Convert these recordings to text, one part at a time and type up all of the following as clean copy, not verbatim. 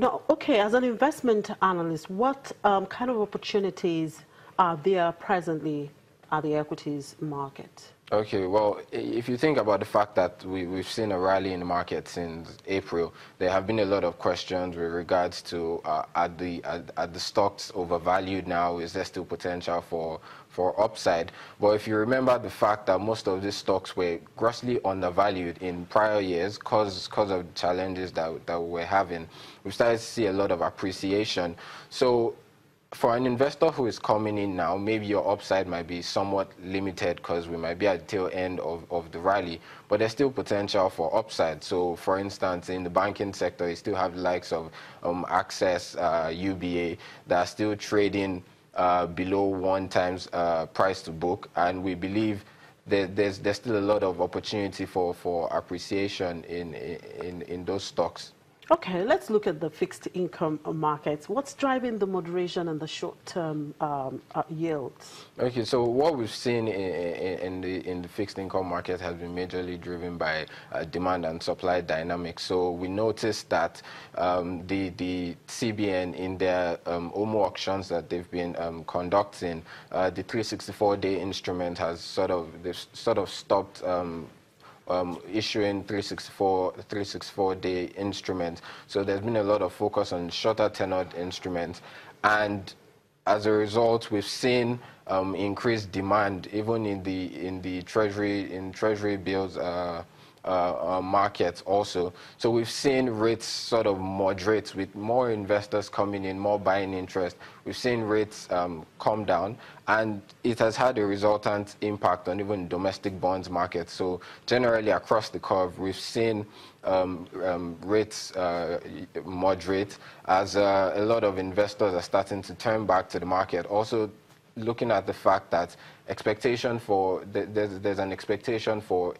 No, okay, as an investment analyst, what kind of opportunities are there presently at the equities market? Okay, well, if you think about the fact that we've seen a rally in the market since April, there have been a lot of questions with regards to are the stocks overvalued now? Is there still potential for upside? But if you remember the fact that most of these stocks were grossly undervalued in prior years because of the challenges that we're having, we've started to see a lot of appreciation. So for an investor who is coming in now, maybe your upside might be somewhat limited because we might be at the tail end of the rally, but there's still potential for upside. So, for instance, in the banking sector, you still have the likes of Access, UBA, that are still trading below 1 times price to book, and we believe there's still a lot of opportunity for appreciation in those stocks. Okay, let's look at the fixed income markets. What's driving the moderation and the short-term yields? Okay, so what we've seen in the fixed income market has been majorly driven by demand and supply dynamics. So we noticed that the CBN in their OMO auctions that they've been conducting, the 364-day instrument has sort of stopped issuing 364-day instruments. So there's been a lot of focus on shorter tenured instruments, and as a result, we've seen increased demand even in the treasury bills markets also. So we've seen rates sort of moderate with more investors coming in, more buying interest. We've seen rates come down, and it has had a resultant impact on even domestic bonds market. So generally across the curve, we've seen rates moderate as a lot of investors are starting to turn back to the market. Also, looking at the fact that expectation for there's an expectation for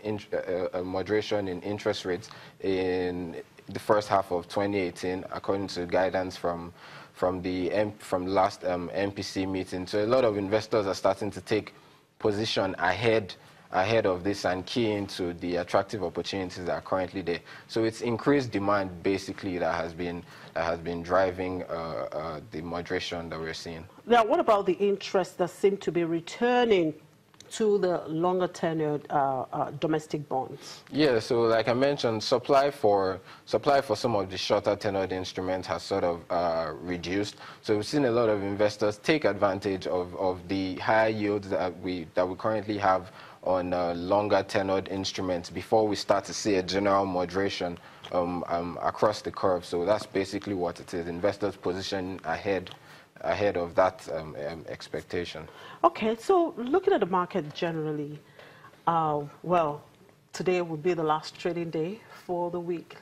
a moderation in interest rates in the first half of 2018, according to guidance from the last MPC meeting. So a lot of investors are starting to take position ahead of this and key into the attractive opportunities that are currently there. So it's increased demand basically that has been driving the moderation that we're seeing. Now, what about the interest that seem to be returning to the longer tenured domestic bonds? Yeah, so like I mentioned, supply for some of the shorter tenured instruments has sort of reduced. So we've seen a lot of investors take advantage of the higher yields that we currently have on longer tenured instruments before we start to see a general moderation across the curve. So that's basically what it is. Investors position ahead of that expectation. Okay, so looking at the market generally, well, today would be the last trading day for the week.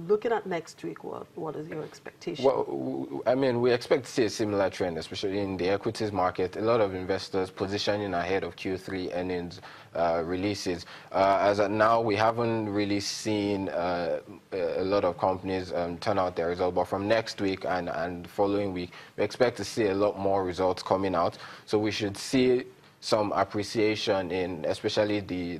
Looking at next week, what is your expectation? Well, I mean, we expect to see a similar trend, especially in the equities market. A lot of investors positioning ahead of Q3 earnings releases. As of now, we haven't really seen a lot of companies turn out their results, but from next week and the following week, we expect to see a lot more results coming out. So we should see some appreciation in especially the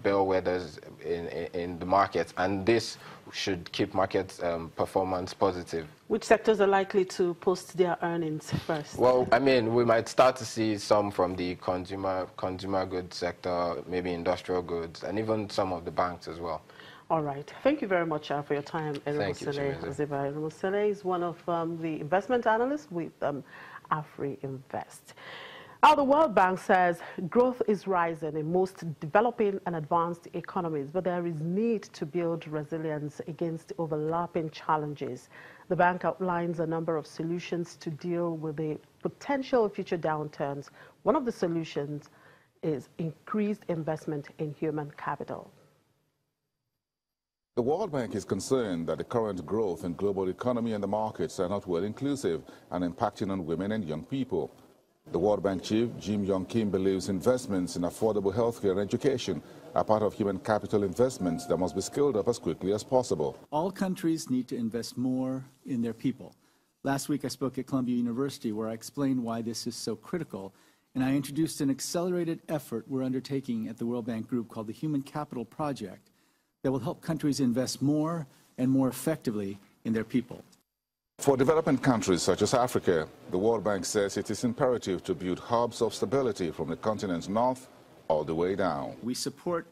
bellwethers in the market, and this should keep market performance positive. Which sectors are likely to post their earnings first? Well, I mean, we might start to see some from the consumer goods sector, maybe industrial goods, and even some of the banks as well. All right. Thank you very much for your time, Thank you, Ezeba Sele is one of the investment analysts with Afri Invest. Now, the World Bank says growth is rising in most developing and advanced economies, but there is need to build resilience against overlapping challenges. The bank outlines a number of solutions to deal with the potential future downturns. One of the solutions is increased investment in human capital. The World Bank is concerned that the current growth in global economy and the markets are not well inclusive and impacting on women and young people. The World Bank chief, Jim Yong Kim, believes investments in affordable healthcare and education are part of human capital investments that must be scaled up as quickly as possible. All countries need to invest more in their people. Last week I spoke at Columbia University where I explained why this is so critical, and I introduced an accelerated effort we're undertaking at the World Bank Group called the Human Capital Project that will help countries invest more and more effectively in their people. For developing countries such as Africa, the World Bank says it is imperative to build hubs of stability from the continent's north all the way down. We support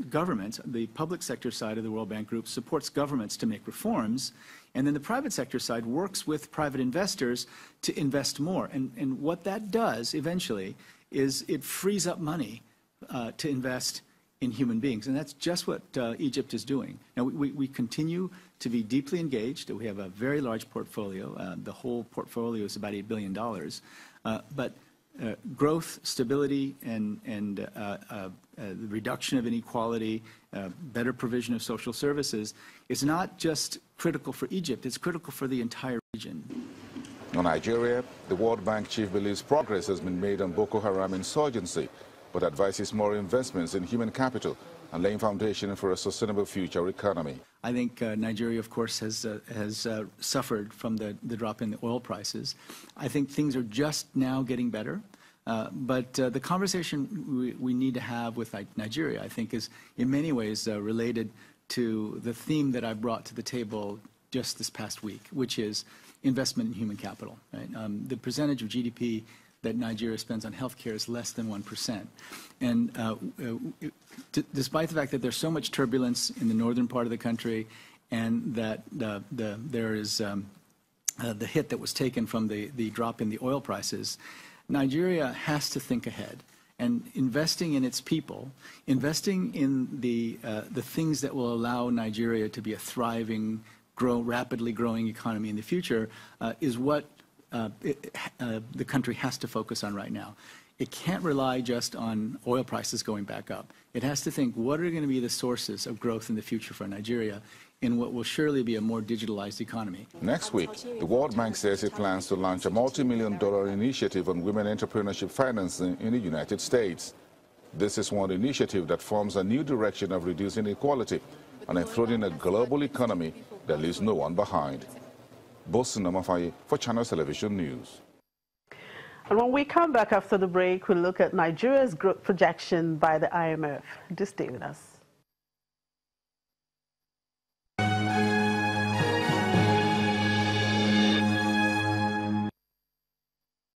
governments. The public sector side of the World Bank Group supports governments to make reforms, and then the private sector side works with private investors to invest more. And what that does eventually is it frees up money to invest in human beings, and that's just what Egypt is doing. Now, we continue to be deeply engaged. We have a very large portfolio. The whole portfolio is about $8 billion. But growth, stability, and the reduction of inequality, better provision of social services is not just critical for Egypt, it's critical for the entire region. In Nigeria, the World Bank chief believes progress has been made on Boko Haram insurgency, but advises more investments in human capital and laying foundation for a sustainable future economy. I think Nigeria, of course, has suffered from the drop in the oil prices. I think things are just now getting better. But the conversation we need to have with Nigeria, I think, is in many ways related to the theme that I brought to the table just this past week, which is investment in human capital. Right? The percentage of GDP that Nigeria spends on healthcare is less than 1%. And despite the fact that there's so much turbulence in the northern part of the country and that there is the hit that was taken from the drop in the oil prices, Nigeria has to think ahead. And investing in its people, investing in the things that will allow Nigeria to be a thriving, rapidly growing economy in the future is what the country has to focus on right now. It can't rely just on oil prices going back up. It has to think, what are going to be the sources of growth in the future for Nigeria in what will surely be a more digitalized economy? Next week, the World Bank says it plans to launch a multi-million-dollar initiative on women entrepreneurship financing in the United States. This is one initiative that forms a new direction of reducing inequality and enthroning a global economy that leaves no one behind. Bosun Namafaye for Channels Television News. And when we come back after the break, we'll look at Nigeria's growth projection by the IMF. Do stay with us.